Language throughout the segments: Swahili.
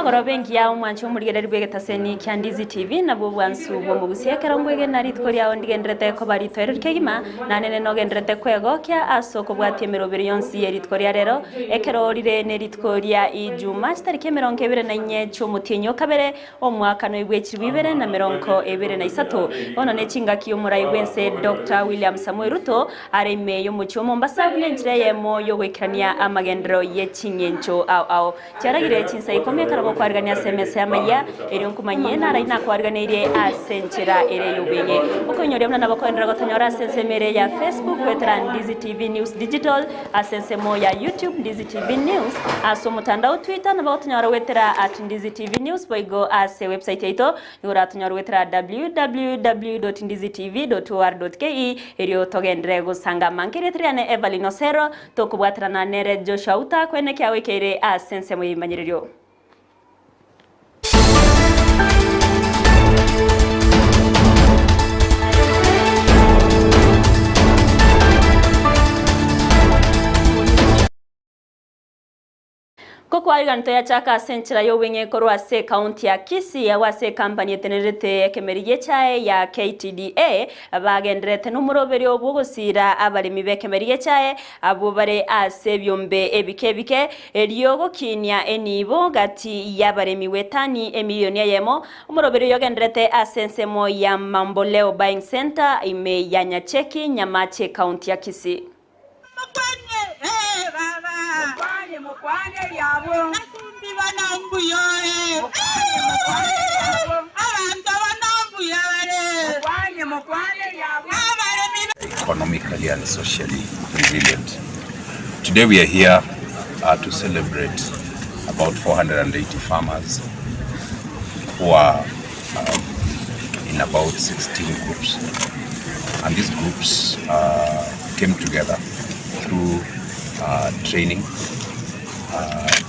magoro bengi ya umwancho murigere rwegetaseni kya Ndizi TV nabo bwansu bwo mu Gusii kerongwege nari tkoria ondigendrete ko bari toire kegima nanene no gendrete kwego kya asoko bwatie merobere yonsi eri tkoria rero ekerorire ne ritkoria ijuma tariki 24 cy'umutinyo kabere omwaka no ibwekirwibere na 2023 ono ne cingaki umurai wense Dr. William Samuel Ruto areme yo mu cyomo mbasa bwenjire yemo yo gwekania amagendero ye kinyencho au cyaragire Chinsa Ikomi karabo kwarigania SMS Amayia eri nkumanye na raina kwarigania asenchera ere yubenye uko nyore mna nabakondera gotonyora sensemere ya Facebook kwetra Ndizi TV News Digital asensemo ya YouTube Ndizi TV News aso mutandao Twitter nabakonyora wetera @Ndizi TV News boigo ase website yaito yura tonyora wetera www.ndizitv.or.ke eri togendere gusanga mankiretriane Everlyne Osero tokubwatira na nere Joshua Auta kwene kya wekere asensemo yimanyirio Koko aliganto ya chaka senchira yo wenye korwa se county ya Kisii ya wase company tenerete kemeriye chae ya KTDA abagendrete numuroberi obugusira abali mibeke meriye chae abubare ase byombe ebikebike eliyogo kinya enibo gati yabare miwetani emiliyoni yemo umuroberi yogendrete asensemo ya Mamboleo Buying Center ime ya Nyacheki Nyamache county ya Kisii economically and socially resilient. Today we are here to celebrate about 480 farmers who are in about 16 groups, and these groups came together through training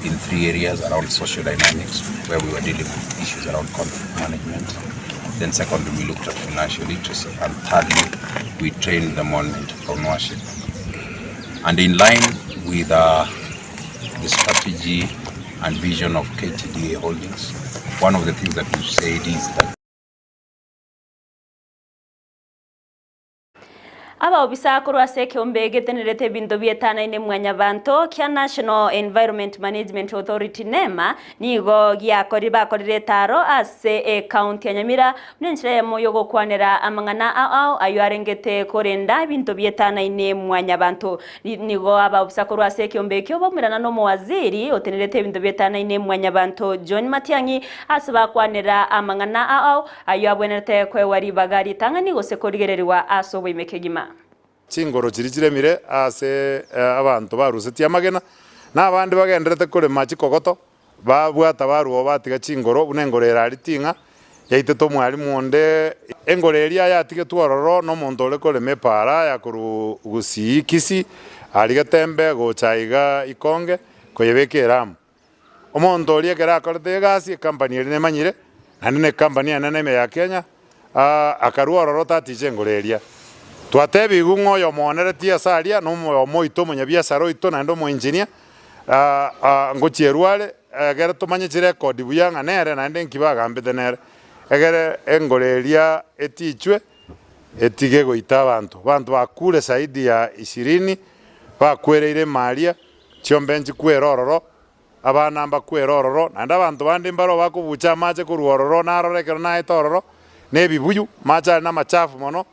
in 3 areas around social dynamics, where we were dealing with issues around conflict management. Then secondly, we looked at financial literacy, and thirdly, we trained them on entrepreneurship. And in line with the strategy and vision of KTDA Holdings, one of the things that we said is that aba obisa korwa se kyombege tenerete bindo bietana ine mwanya banto kya National Environment Management Authority NEMA nigo gya koriba koriretaro ase county ya Nyamira mnenchira ya moyo gokwanera amangana au ayo arengete korenda bindo bietana ine mwanya banto nigo aba obisa korwa se kyombege obomurana no muwaziri otenerete bindo bietana ine mwanya banto John Matiangi asaba kwanera amangana au ayo abwenete kwe wari bagari tanga nigo se korigererwa aso bwimekegima chingoro chirikiremire ase abantu barusetie amagena n'abandi bagenderete kurema chikogoto babwata baruo batiga chingoro unengorera ritinga yaitete mwarimu onde engoreria yatige twororo no muntu ore kurema para ya kuru Gusii Kisii arigatembe gochaiga ikonge koyebekeramu omuntu ori ekera akorete gasi company eri nemanyire anene company anene ya Kenya akaruororo tatiche engoreria twatebi gungo yo moneretia saria no moito munyabiasara oito na ndo mo engineer ngochierwale egere tumanyechire record buyanga nere na ende nkibaga mbete nere egere engoreria etichwe etige goita abantu bakure zaidi ya 20 bakwereire maria chiombenji kwerororo abana mba kwerororo na nda abantu bandi mbaro bakubucha mache kuruororo na rorekero na itororo nebibuyu macha na machafu mono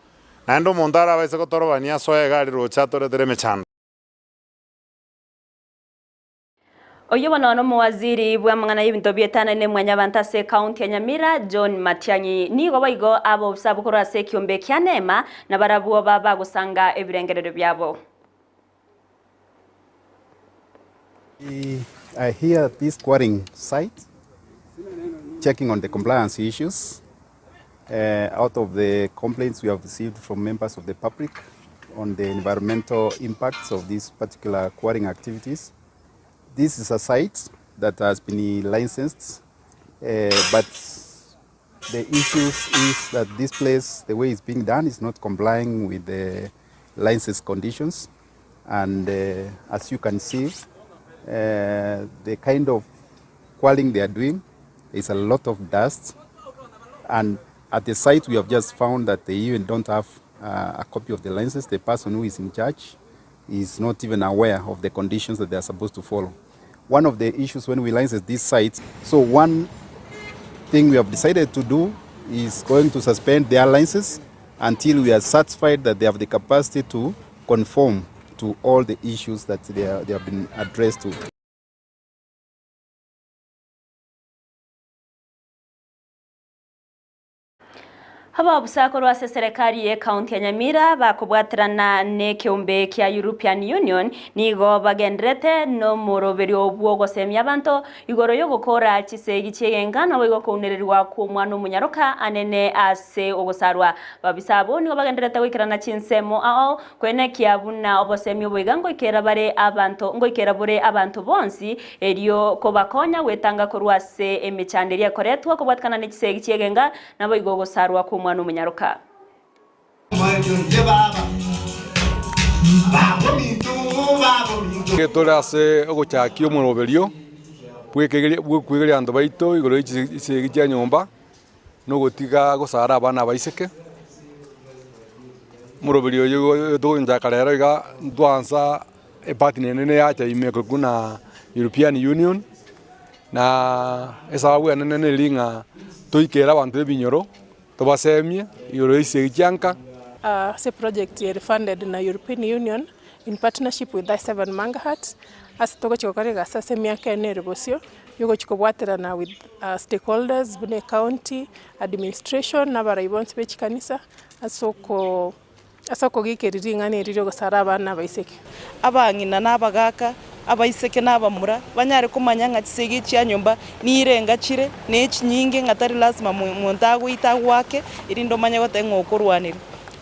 nando montara baise kotorobania soe gari rocha toretere mechando oyo bano muwaziri bwa mangana y'ibinto bietana ne mwanya bantase county ya Nyamira John Matiangi nigo baigo abo sabukora se kyombe kya NEMA na barabuo baba gusanga ebirengerero byabo. I hear this quarrying site checking on the compliance issues. Out of the complaints we have received from members of the public on the environmental impacts of these particular quarrying activities. This is a site that has been licensed, but the issue is that this place, the way it's being done, is not complying with the license conditions. And as you can see, the kind of quarrying they are doing There's a lot of dust. And at the site, we have just found that they even don't have a copy of the license. The person who is in charge is not even aware of the conditions that they are supposed to follow. One of the issues when we license these sites, so one thing we have decided to do is going to suspend their licenses until we are satisfied that they have the capacity to conform to all the issues that they have been addressed to. Haba busako rwase serikali ye county ya Nyamira bakubwatirana ne kiumbe kia European Union nigo bagendrete no murobero obwo gosemya abantu igoro yo gukora kisegi cyengana wigo kunerirwa ku mwana umunyaruka anene ase ogosarwa babisabo nigo bagendrete wikirana Chinsemo ao kwene kiabuna obosemyo bwigango ikera bare abantu ngo ikera bure abantu bonsi eriyo ko bakonya wetanga ko rwase emichanderi yakoretwa kubwatikana ne kisegi cyegenga nabo igo gosarwa ku mwana umunyaruka Turase ogochakio muroberio bwikwigeria andu baito igoro icigi cia nyumba no gotiga gosara abana baiseke muroberio yo tunjaka rero iga twansa partner nene ya chaime kuna European Union na esabu nene linga toikera abantu ebinyoro tobasemye igoro icigi cianka. This project is funded in the European Union in partnership with I7 Mangahat. As togo chikokorega sasa miaka ene rebosio yugo chikobwaterana with stakeholders bune county administration nabara ibonse bechikanisa asoko gikeriri ngane riro gosara abana baiseke abangina nabagaka abaiseke nabamura banyare kumanya nga kisegi cya nyumba nirenga chire nechinyinge ngatari lazima muntago itagwake irindo manya gotengo kurwanira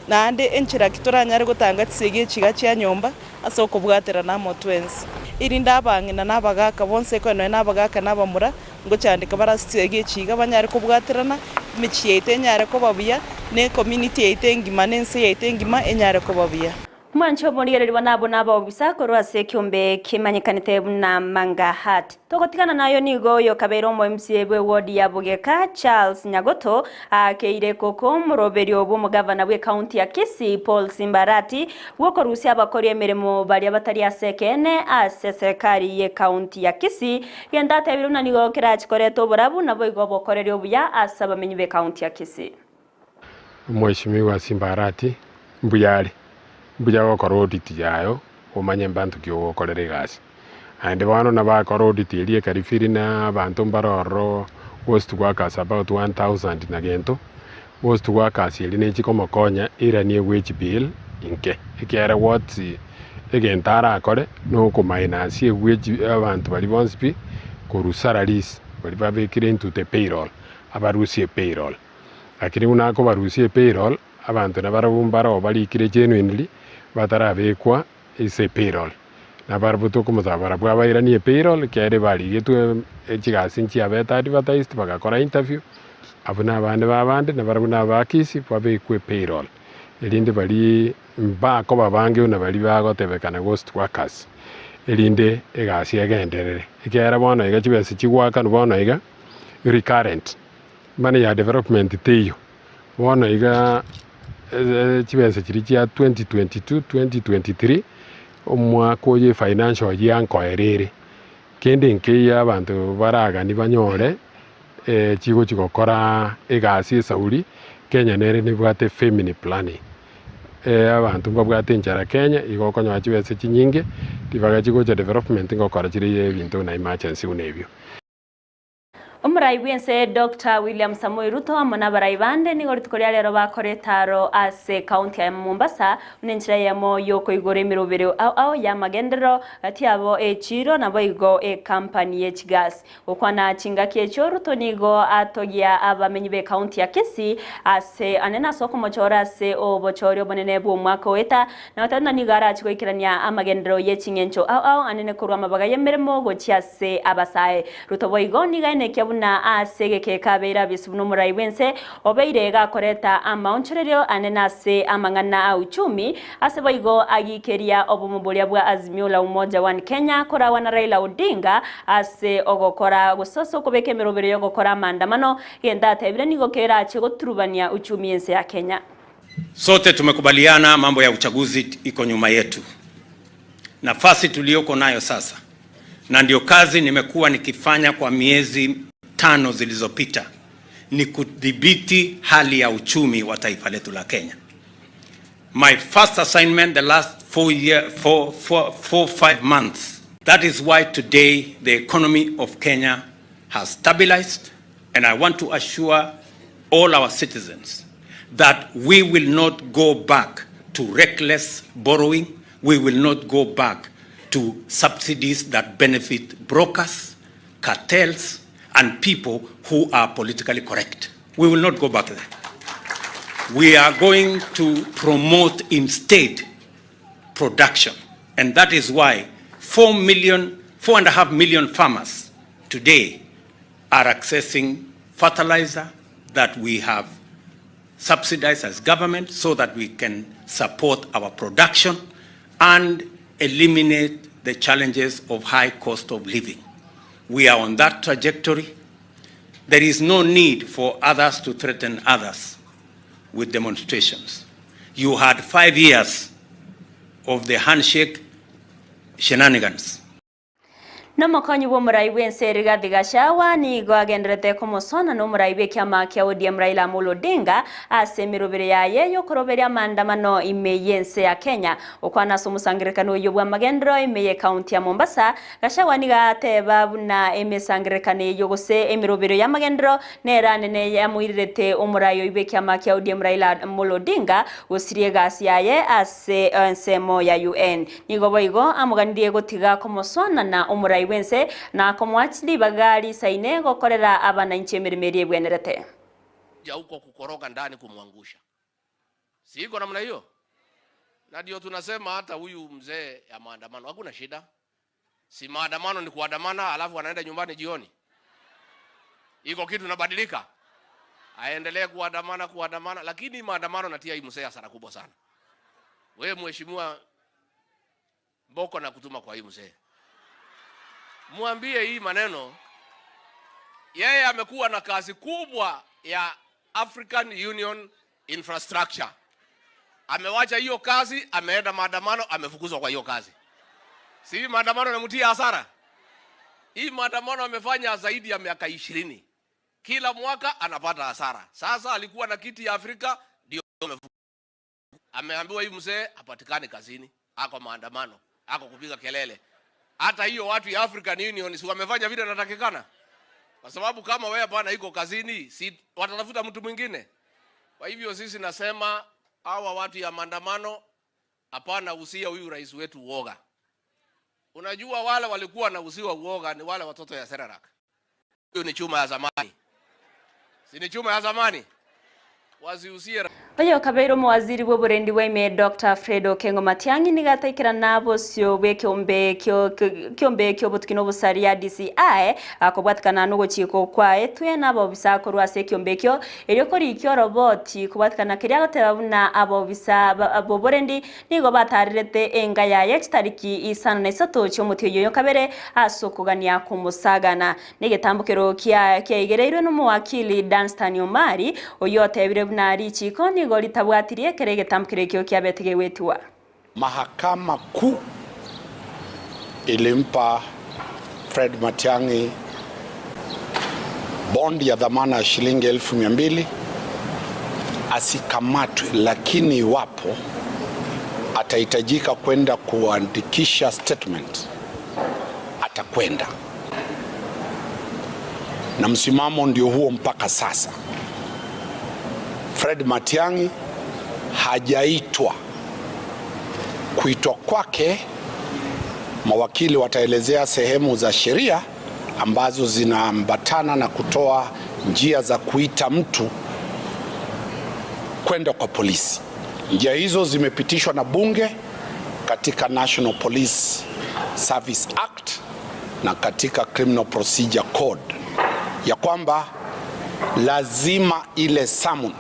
nande enchira kitoranyare gutanga kisegi chiga cya nyumba asoko bwaterana mo twins irinda abangina nabagaka bonse ko no nabagaka nabamura ngo cyandika barasege chiga banyare kubwaterana michiyete nyare ko babiya ne community yitengima nense yitengima enyare ko babiya Mwancho murigererwa nabo bisako rwase kiumbe kimanyikanite na Mangahat togotikana nayo nigo yo kabero mo MCA bwe ward ya Bugeka Charles Nyagoto akeire koko muroberio bo mugavana bwe county ya Kisii Paul Simbarati woko rusi abakori emeremo bali abatari asekene ase serikali ye county ya Kisii yenda tabiruna nigo kirachikoreto borabu nabo igo bokorere obuya asaba menyi be county ya Kisii. Mheshimiwa Simbarati mbuyali mbuja gokora audit yayo umanye bantu kyo gokorere gasi ande bano na bakora audit iri karifiri na bantu mbaroro was to work as about 1000 na gento was to work as iri ne chikomo konya ira ni wage bill inke ikere what egentara akore no ko minus wage abantu bali bonspi ko salaries bali babekire into the payroll abarusie payroll akiri unako barusie payroll abantu na barabumbaro bali kire genuinely batarabekwa ise payroll na barabuto kumuzabara bwabaira ni payroll kere bali getu ekigasinchi abeta advertised bagakora interview abuna abande na barabuna bakisi babekwe payroll elinde bali mbako babange una bali bagotebekana ghost workers elinde egasi agenderere ikera bona igachibese chigwaka bona iga recurrent mane ya development teyo bona iga chibese chiri chia 2022-2023 omwaka oye financial yankoerere kende nke y'abantu baraga ni banyore chigo chigokora egasi sauri Kenya nere ni bwate family planning abantu babwate njara Kenya igokonya chibese chinyinge dibaga chigo cha development ngokora chiri ebintu na emergency unebyo. Umurai wense Dr. William Samoei Ruto amona baraibande ni goritukoria lero bakoretaro ase county ya Mombasa unenchira yamo yoko igore mirobero au ya magendero ati abo echiro nabo igo company echigas okwana chinga kiecho Ruto nigo atogia abamenyi be county ya Kisii ase anena soko mochora ase obochori obonene bwo mwaka weta na watana nigara chikoikirania amagendero yechingencho au anene kurwa mabaga yemeremo gochiase abasae Ruto boigo niga eneke buna asegeke kabera bisubuno murai wense obeire gakoreta amaonchererio anenase amangana a uchumi aseboigo agikeria obumubulia bwa Azimio la Umoja wa Kenya kora wana Raila Odinga ase ogokora gusoso kubeke mirobero yo gukora maandamano genda tebire nigokera chigoturubania uchumi ense ya Kenya. Sote tumekubaliana mambo ya uchaguzi iko nyuma yetu. Nafasi tuliyoko nayo sasa, na ndio kazi nimekuwa nikifanya kwa miezi 5 zilizopita, ni kudhibiti hali ya uchumi wa taifa letu la Kenya. My first assignment the last 4-5 months. That is why today the economy of Kenya has stabilized, and I want to assure all our citizens that we will not go back to reckless borrowing. We will not go back to subsidies that benefit brokers, cartels, and people who are politically correct. We will not go back there. We are going to promote instead production. And that is why 4.5 million farmers today are accessing fertilizer that we have subsidized as government so that we can support our production and eliminate the challenges of high cost of living. We are on that trajectory. There is no need for others to threaten others with demonstrations. You had 5 years of the handshake shenanigans. Namukonyi wo murai wense Rigathi Gachagua ni gwagenderete kumosona no murai be kyama kya ODM Raila Amolo Odinga ase mirobere yaye yo koroberia maandamano imeyense ya Kenya okwana somusangirikano yo bwa magendro imeye county ya Mombasa. Gachagua ni gateba buna emesangirikane yo gose emirobere ya magendro nera nene ya muirete omurai yo ibe kyama kya ODM Raila Amolo Odinga osirie gasi yaye ase ensemo ya UN nigo boigo amugandie gotiga kumosona na omurai wense na komwachili bagari saine gokorera abananchi emiremeri ebwenerete ja huko kukoroga ndani kumwangusha. Si iko namna hiyo? Na ndio tunasema hata huyu mzee ya maandamano hakuna shida. Si maandamano ni kuandamana alafu anaenda nyumbani jioni. Iko kitu inabadilika. Aendelee kuandamana lakini maandamano natia hii mzee hasara kubwa sana. Wewe mheshimiwa Mboko na kutuma kwa hii mzee. Mwambie hii maneno, yeye amekuwa na kazi kubwa ya African Union Infrastructure. Amewacha hiyo kazi, ameenda maandamano, amefukuzwa kwa hiyo kazi. Si maandamano yanamutia hasara? Hii maandamano amefanya zaidi ya miaka 20. Kila mwaka anapata hasara. Sasa alikuwa na kiti ya Afrika, ndio ameambiwa hii mzee apatikane kazini, ako maandamano, ako kupiga kelele. Hata hiyo watu ya African Union si wamefanya vile natakikana? Kwa sababu kama wewe bwana iko kazini, si watatafuta mtu mwingine. Kwa hivyo sisi nasema hawa watu ya maandamano hapana usia huyu rais wetu uoga. Unajua wale walikuwa na usiwa uoga ni wale watoto ya Serarak. Hiyo ni chuma ya zamani. Si ni chuma ya zamani? Waziusie. Oyo kabeiro mwaziri w'oburendi w'eme Dr. Fredo Kengo Matiang'i nigataikira nabo sio bwe kyombe kyobutukino busari ya DCI akobwatikana no gochiko kwa etwe nabo bisako rwase kyombe kyo eryo kori kyo roboti kubwatikana kiria gateba buna abo bisa abo burendi nigo batarirete enga ya yetariki isana na isato cyo mutiyo yo kabere asokugania kumusagana nigetambukiro kya igereirwe no muwakili Danstan Omari oyo tebire buna ari chiko nigo litabwatirie kerege tamkire kyo kya betige wetua. Mahakama Kuu ilimpa Fred Matiang'i bondi ya dhamana ya shilingi 200,000 asikamatwe, lakini iwapo atahitajika kwenda kuandikisha statement atakwenda. Na msimamo ndio huo mpaka sasa. Fred Matiang'i hajaitwa. Kuitwa kwake, mawakili wataelezea sehemu za sheria ambazo zinaambatana na kutoa njia za kuita mtu kwenda kwa polisi. Njia hizo zimepitishwa na bunge katika National Police Service Act na katika Criminal Procedure Code. ya kwamba lazima ile salmon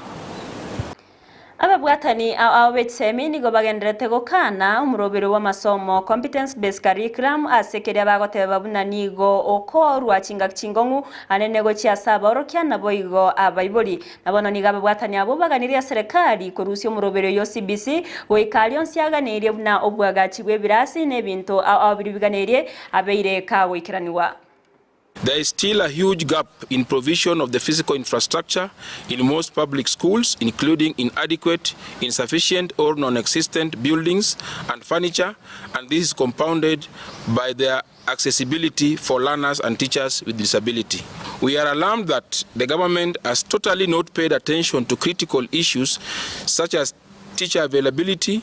ababwatani awetsemi nigo bagenderete gokana umurobero w'amasomo competence based curriculum asekeria bagoteba babuna nigo oko rwachinga chingongu anenego chia saba orokya nabo igo abaiboli nabono niga ababwatani abo baganiria serikali kurusya umurobero yo CBC goikali onsiaganirie buna obwagachi bwebirasi nebintu abiribiganirie abeire ka goikiraniwa. There is still a huge gap in provision of the physical infrastructure in most public schools, including inadequate, insufficient or non-existent buildings and furniture, and this is compounded by their accessibility for learners and teachers with disability. We are alarmed that the government has totally not paid attention to critical issues such as teacher availability,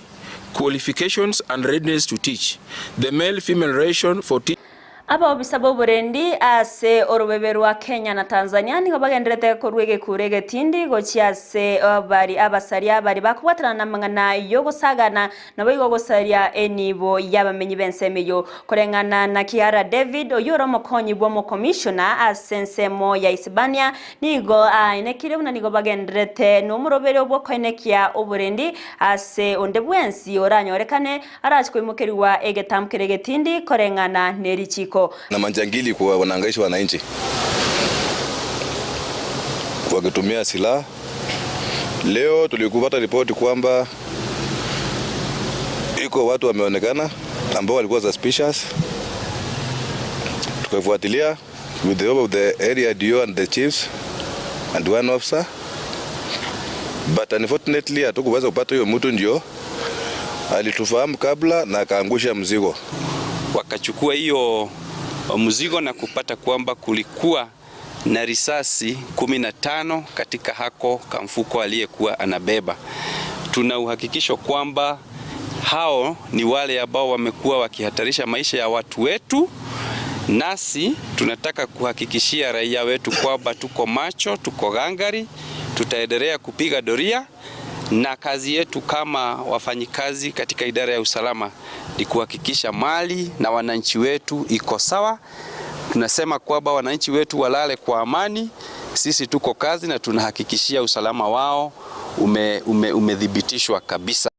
qualifications and readiness to teach. The male-female ratio for teachers aba obisabo burendi ase orobeberu wa Kenya na Tanzania nigo bagenderete kurwege kurege tindi gochiase bari abasaria bari bakubwatana na mangana yo gosagana nabo igo gosaria enibo yabamenyi bensemeyo korengana na Kiara David oyoro mokonyi bwo mo commissioner asensemo ya Isibania nigo inekire buna nigo bagenderete no murobero bwo kwenekia oburendi ase ondebwensi oranyorekane arachwe mukeriwa egetamkerege tindi korengana nerichiko na manjangili kwa wanangaisha wananchi wakitumia silaha. Leo tulikupata ripoti kwamba iko watu wameonekana ambao walikuwa suspicious, tukafuatilia with the help of the area DO and the chiefs and one officer, but unfortunately hatukuweza kupata huyo mtu. Ndio alitufahamu kabla na akaangusha mzigo, wakachukua hiyo mzigo na kupata kwamba kulikuwa na risasi 15 katika hako kamfuko aliyekuwa anabeba. Tuna uhakikisho kwamba hao ni wale ambao wamekuwa wakihatarisha maisha ya watu wetu, nasi tunataka kuhakikishia raia wetu kwamba tuko macho, tuko gangari, tutaendelea kupiga doria, na kazi yetu kama wafanyikazi katika idara ya usalama ni kuhakikisha mali na wananchi wetu iko sawa. Tunasema kwamba wananchi wetu walale kwa amani. Sisi tuko kazi na tunahakikishia usalama wao umedhibitishwa kabisa.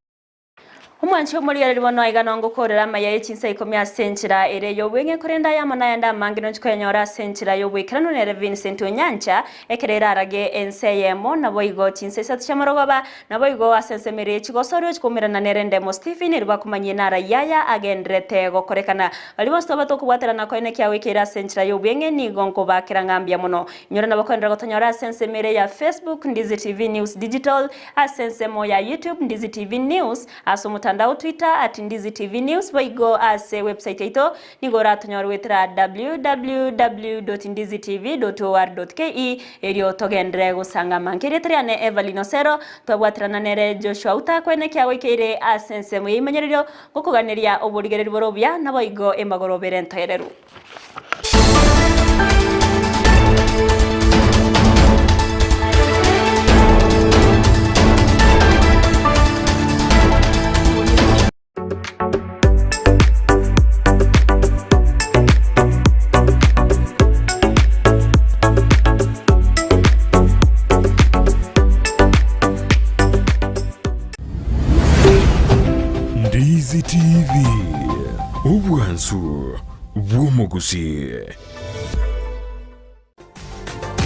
Umwanchi omuliyere libono igana ngokorera Amayia Chinsa Ikomi asenchira ere yobwenge kurenda yamana yanda mangino chikwenyora asenchira yobwekirano ne Vincent Onyancha ekerera arage enseyemo nabo igo Chinsa isatu chamorogoba nabo igo asensemere chigosoro chikomirana nerende mo Stephen ribakumanye nara yaya agendrete gokorekana balibo stobato kubwaterana koine kya wekera asenchira yobwenge ni gonko bakirangambya muno nyora nabakondera gotonyora asensemere ya Facebook Ndizi TV News Digital asensemo ya YouTube Ndizi TV News asumuta ndao Twitter @Ndizi TV News boigo ase website ito nigora tonyorwetera www.ndizitv.or.ke erio togendre gusanga mankiretriane Everlyne Osero twabwatirana nere Joshua Auta kwene kya wekere asense mu imenyererio gokuganiria oburigereri borobya naboigo emagorobere ntoyereru. Ndizi TV, ubwansu bw'omu Gusii.